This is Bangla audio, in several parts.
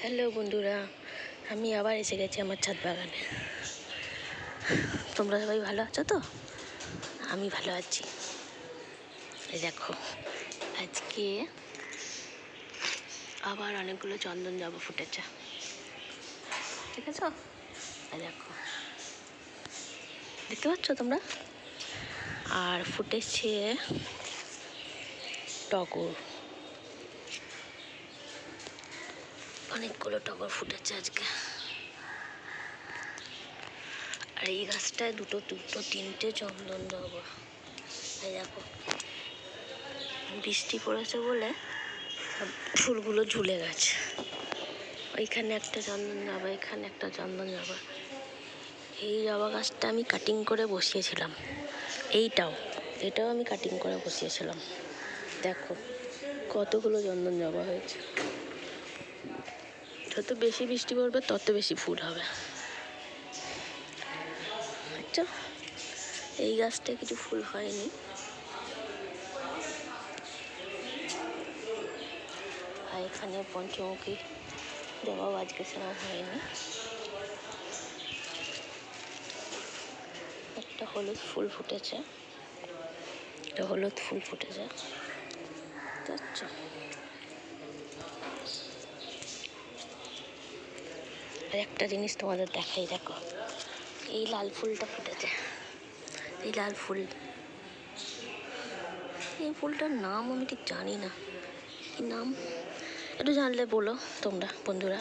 হ্যালো বন্ধুরা, আমি আবার এসে গেছি আমার ছাদ বাগানে। তোমরা সবাই ভালো আছো তো? আমি ভালো আছি। এই দেখো, আজকে আবার অনেকগুলো চন্দন জবা ফুটেছে, ঠিক আছে? এই দেখো, দেখতে পাচ্ছ তোমরা? আর ফুটেছে টগর, অনেকগুলো টগর ফুটেছে আজকে। আর এই গাছটায় দুটো তিনটে চন্দন জবা। এই দেখো, বৃষ্টি পড়েছে বলে ফুলগুলো ঝুলে গেছে। ওইখানে একটা চন্দন জবা, এখানে একটা চন্দন জবা। এই জবা গাছটা আমি কাটিং করে বসিয়েছিলাম। এটাও আমি কাটিং করে বসিয়েছিলাম। দেখো কতগুলো চন্দন জবা হয়েছে। যত বেশি বৃষ্টি পড়বে তত বেশি ফুল হবে। আচ্ছা, এই গাছটায় কিছু ফুল হয়নি। আর এখানে পঞ্চমুখী জবাও আজকে সেরকম হয়নি। একটা হলুদ ফুল ফুটেছে, আচ্ছা। আর একটা জিনিস তোমাদের দেখাই, দেখো এই লাল ফুলটা ফুটেছে। এই লাল ফুল, এই ফুলটার নাম আমি ঠিক জানি না, কি নাম একটু জানলে বলো তোমরা বন্ধুরা।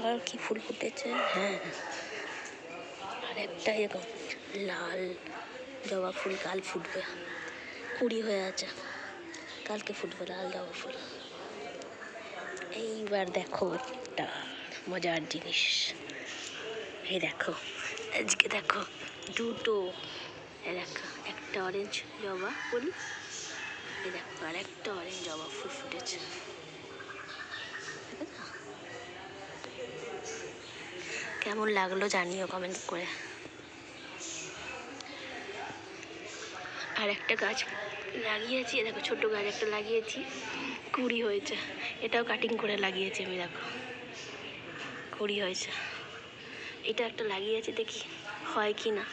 আর কি ফুল ফুটেছে? হ্যাঁ, আর একটা এরকম লাল জবা ফুল কাল ফুটবে, কুড়ি হয়ে আছে, কালকে ফুটবে লাল জবা ফুল। এইবার দেখো একটা মজার জিনিস। এই দেখো, আজকে দেখো দুটো, এই দেখো একটা অরেঞ্জ জবা ফুল, এই দেখো আর একটা অরেঞ্জ জবা ফুল ফুটেছে। কেমন লাগলো জানিও কমেন্ট করে। আর একটা গাছ লাগিয়েছি, দেখো ছোট গাছ একটা লাগিয়েছি, কুড়ি হয়েছে। এটাও কাটিং করে লাগিয়েছি আমি, দেখো কুড়ি হয়েছে। এটা একটা লাগিয়েছি, দেখি হয় কি না।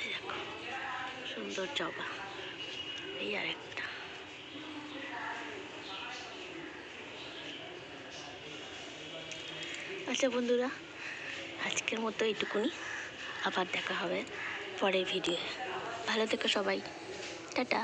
দেখো সুন্দর জবা। এই আর একটা। আচ্ছা বন্ধুরা, আজকের মতো এইটুকুনি। আবার দেখা হবে পরের ভিডিও। ভালো থেকো সবাই, টাটা।